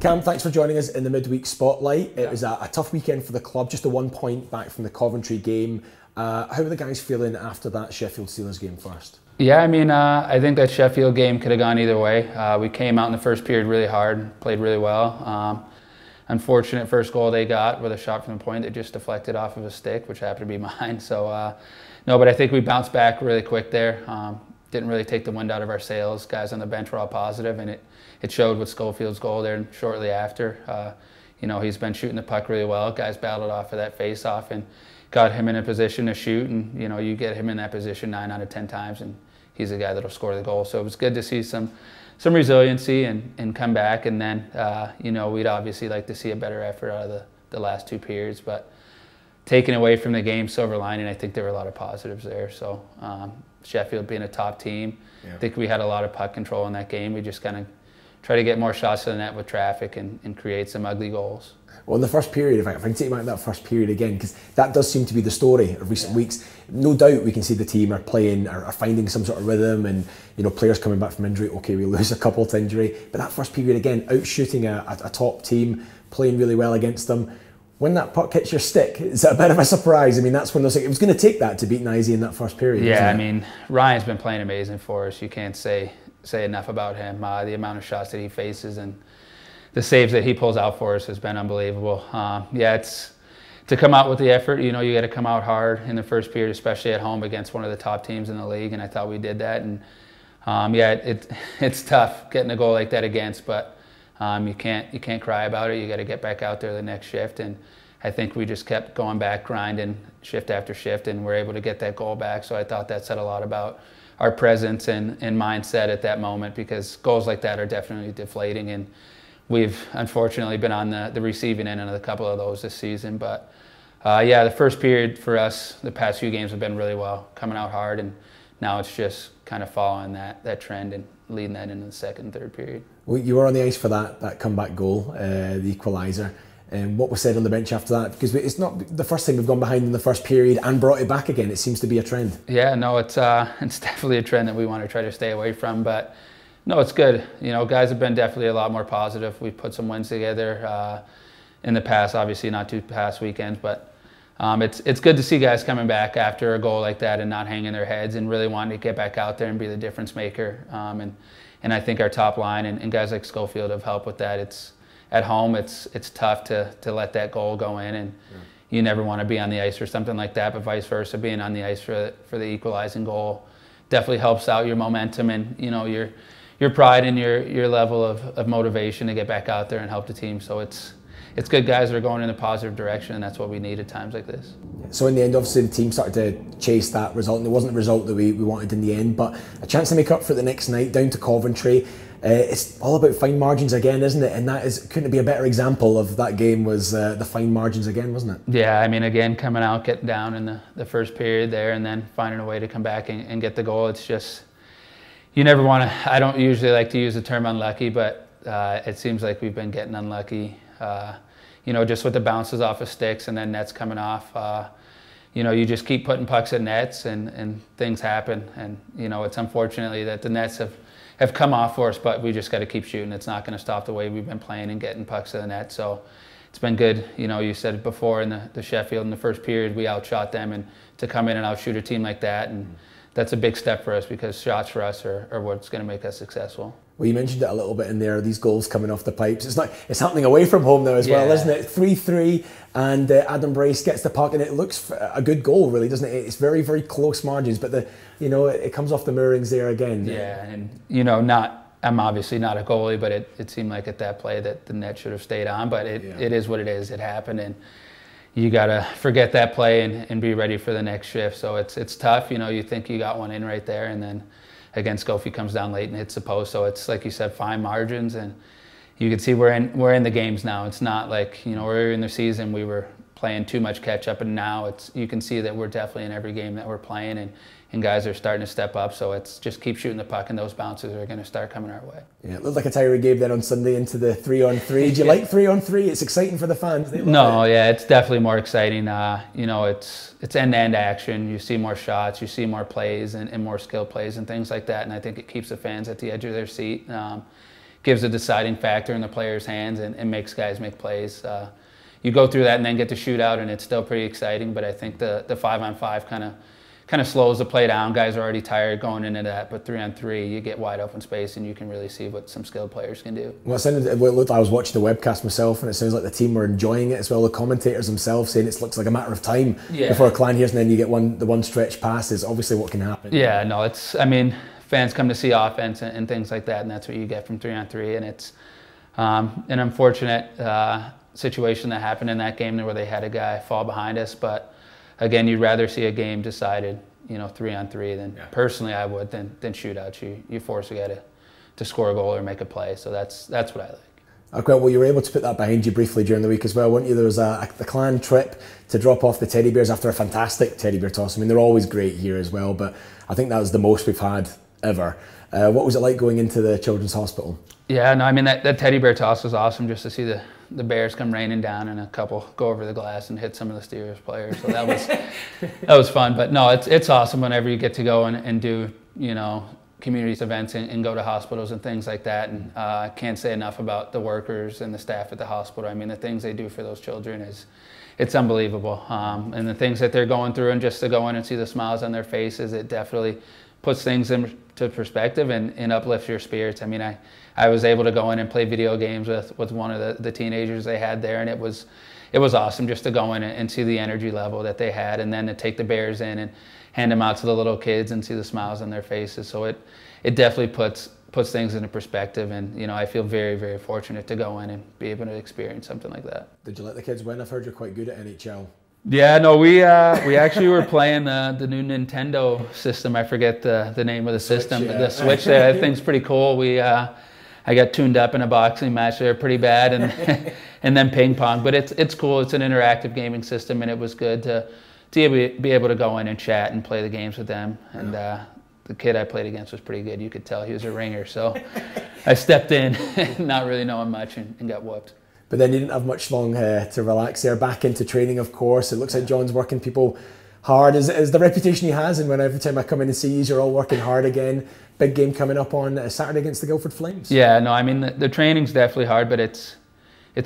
Cam, thanks for joining us in the midweek spotlight. It was a tough weekend for the club, just a 1 point back from the Coventry game. How are the guys feeling after that Sheffield Steelers game first? Yeah, I mean, I think that Sheffield game could have gone either way. We came out in the first period really hard, played really well. Unfortunate first goal they got with a shot from the point that just deflected off of a stick, which happened to be mine. So, no, but I think we bounced back really quick there. Didn't really take the wind out of our sails. Guys on the bench were all positive, and it showed with Schofield's goal there shortly after. He's been shooting the puck really well. Guys battled off of that face-off and got him in a position to shoot, and you get him in that position 9 out of 10 times, and he's the guy that'll score the goal. So it was good to see some resiliency and come back, and then we'd obviously like to see a better effort out of the last 2 periods, but taking away from the game, silver lining, I think there were a lot of positives there. So Sheffield being a top team, I think we had a lot of puck control in that game. We just kind of try to get more shots to the net with traffic and create some ugly goals. Well, in the first period, if I can take back that first period again, because that does seem to be the story of recent weeks. No doubt we can see the team are finding some sort of rhythm, and players coming back from injury. Okay, we lose a couple to injury, but that first period again, out shooting a top team, playing really well against them. When that puck hits your stick, is that a bit of a surprise? I mean, that's when it was going to take that to beat Nizey in that first period. Yeah, I mean, Ryan's been playing amazing for us. You can't say enough about him. The amount of shots that he faces and the saves that he pulls out for us has been unbelievable. It's to come out with the effort. You got to come out hard in the first period, especially at home against one of the top teams in the league, and I thought we did that. And it's tough getting a goal like that against, but you can't cry about it. You got to get back out there the next shift, and I think we just kept going back, grinding shift after shift, and we're able to get that goal back. So I thought that said a lot about our presence and mindset at that moment, because goals like that are definitely deflating, and we've unfortunately been on the receiving end of a couple of those this season. But the first period for us, the past few games have been really well, coming out hard, and now it's just kind of following that trend and leading that into the second and third period. Well, you were on the ice for that comeback goal, the equaliser. And what was said on the bench after that? Because it's not the first time we've gone behind in the first period and brought it back again. It seems to be a trend. Yeah, no, it's definitely a trend that we want to try to stay away from. But no, it's good. Guys have been definitely a lot more positive. We've put some wins together in the past, obviously not 2 past weekends, but it's good to see guys coming back after a goal like that and not hanging their heads and really wanting to get back out there and be the difference maker. And I think our top line and guys like Schofield have helped with that. It's at home, it's tough to let that goal go in, and you never want to be on the ice for something like that, but vice versa, being on the ice for the equalizing goal definitely helps out your momentum and your pride and your level of motivation to get back out there and help the team. So it's good guys that are going in a positive direction, and that's what we need at times like this. So in the end, obviously the team started to chase that result, and it wasn't the result that we wanted in the end, but a chance to make up for it the next night, down to Coventry. It's all about fine margins again, isn't it? And couldn't it be a better example of that game was the fine margins again, wasn't it? Yeah, I mean, again, coming out, getting down in the first period there, and then finding a way to come back and get the goal. It's just, you never want to, I don't usually like to use the term unlucky, but it seems like we've been getting unlucky, just with the bounces off of sticks and then nets coming off. You just keep putting pucks at nets and things happen. And, it's unfortunately that the nets have come off for us, but we just got to keep shooting. It's not going to stop the way we've been playing and getting pucks to the net. So it's been good. You said it before in the Sheffield in the first period, we outshot them, and to come in and outshoot a team like that, and that's a big step for us, because shots for us are what's going to make us successful. Well, you mentioned it a little bit in there, these goals coming off the pipes. It's happening away from home now as well, isn't it? 3-3, and Adam Brace gets the puck, and it looks a good goal, really, doesn't it? It's very, very close margins, but it comes off the moorings there again. Yeah, and I'm obviously not a goalie, but it seemed like at that play that the net should have stayed on, but it is what it is. It happened, and you got to forget that play and be ready for the next shift. So it's tough. You think you got one in right there, and then again, Scofie comes down late and hits the post. So it's like you said, fine margins, and you can see we're in the games now. It's not like earlier in the season we were playing too much catch up, and now you can see that we're definitely in every game that we're playing, and guys are starting to step up. So it's just keep shooting the puck, and those bounces are going to start coming our way. Yeah, it looked like a tiring game then on Sunday into the 3-on-3. Do you like 3-on-3? It's exciting for the fans. It's definitely more exciting. It's end-to-end action. You see more shots, you see more plays and more skill plays and things like that, and I think it keeps the fans at the edge of their seat. gives a deciding factor in the players' hands and makes guys make plays. You go through that and then get to shoot out, and it's still pretty exciting. But I think the 5-on-5 kind of slows the play down. Guys are already tired going into that, but 3-on-3, you get wide open space and you can really see what some skilled players can do. Well, I was watching the webcast myself, and it sounds like the team were enjoying it as well. The commentators themselves saying it looks like a matter of time before a Clan hears, and then you get the one stretch pass is obviously what can happen. Yeah, no, I mean, fans come to see offense and things like that, and that's what you get from 3-on-3, and it's an unfortunate situation that happened in that game where they had a guy fall behind us, but again, you'd rather see a game decided, 3-on-3 than personally I would than shootouts. You force a guy to score a goal or make a play, so that's what I like. Okay, well, you were able to put that behind you briefly during the week as well, weren't you? There was the Clan trip to drop off the teddy bears after a fantastic teddy bear toss. I mean, they're always great here as well, but I think that was the most we've had ever. What was it like going into the Children's Hospital? Yeah, no, I mean, that teddy bear toss was awesome, just to see the bears come raining down and a couple go over the glass and hit some of the Steelers players. So that was fun. But no, it's awesome whenever you get to go and do community events and go to hospitals and things like that. And I can't say enough about the workers and the staff at the hospital. I mean, the things they do for those children it's unbelievable. And the things that they're going through, and just to go in and see the smiles on their faces, it definitely puts things into perspective and uplifts your spirits. I mean, I was able to go in and play video games with one of the teenagers they had there, and it was awesome just to go in and see the energy level that they had, and then to take the bears in and hand them out to the little kids and see the smiles on their faces. So it definitely puts things into perspective, and I feel very, very fortunate to go in and be able to experience something like that. Did you let the kids win? I've heard you're quite good at NHL. Yeah, no, we actually were playing the new Nintendo system. I forget the name of the system. Switch, yeah. The Switch there, that thing's pretty cool. I got tuned up in a boxing match there pretty bad, and and then ping pong. But it's cool. It's an interactive gaming system, and it was good to be able to go in and chat and play the games with them. And the kid I played against was pretty good. You could tell he was a ringer. So I stepped in, not really knowing much, and got whooped. But then you didn't have much long to relax there. Back into training, of course. It looks like John's working people hard. Is the reputation he has, and when every time I come in and see you, you're all working hard again. Big game coming up on Saturday against the Guildford Flames. Yeah, no, I mean, the training's definitely hard, but it's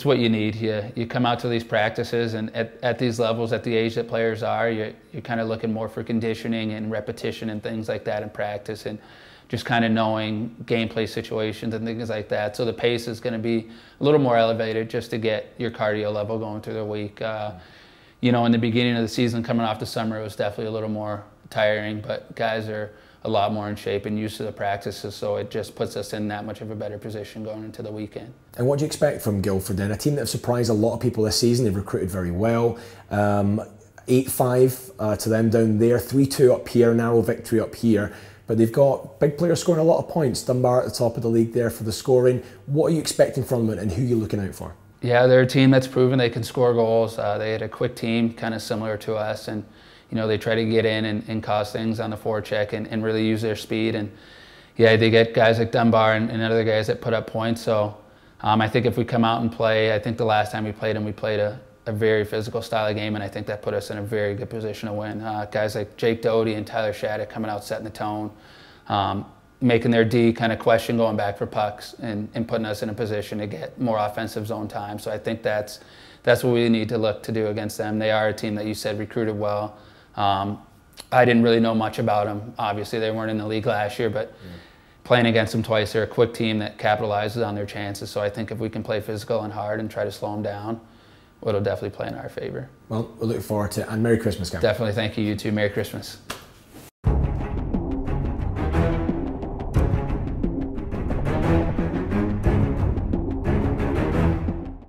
what you need. You come out to these practices, and at these levels, at the age that players are, you're kind of looking more for conditioning and repetition and things like that in practice, and just kind of knowing gameplay situations and things like that. So the pace is going to be a little more elevated just to get your cardio level going through the week. In the beginning of the season, coming off the summer, it was definitely a little more tiring, but guys are a lot more in shape and used to the practices, so it just puts us in that much of a better position going into the weekend. And what do you expect from Guildford then? A team that have surprised a lot of people this season. They've recruited very well. 8-5 to them down there, 3-2 up here, narrow victory up here. But they've got big players scoring a lot of points. Dunbar at the top of the league there for the scoring. What are you expecting from them, and who are you looking out for? Yeah, they're a team that's proven they can score goals. They had a quick team, kind of similar to us, and they try to get in and cause things on the forecheck and really use their speed. And yeah, they get guys like Dunbar and other guys that put up points. So I think if we come out and play, I think the last time we played them, we played a very physical style of game, and I think that put us in a very good position to win. Guys like Jake Doty and Tyler Shattuck coming out setting the tone, making their D kind of question going back for pucks and putting us in a position to get more offensive zone time. So I think that's what we need to look to do against them. They are a team that you said recruited well. I didn't really know much about them. Obviously, they weren't in the league last year, but playing against them twice, they're a quick team that capitalizes on their chances. So I think if we can play physical and hard and try to slow them down, it'll definitely play in our favor. Well, we'll look forward to it, and Merry Christmas, Gavin. Definitely, thank you. You too. Merry Christmas.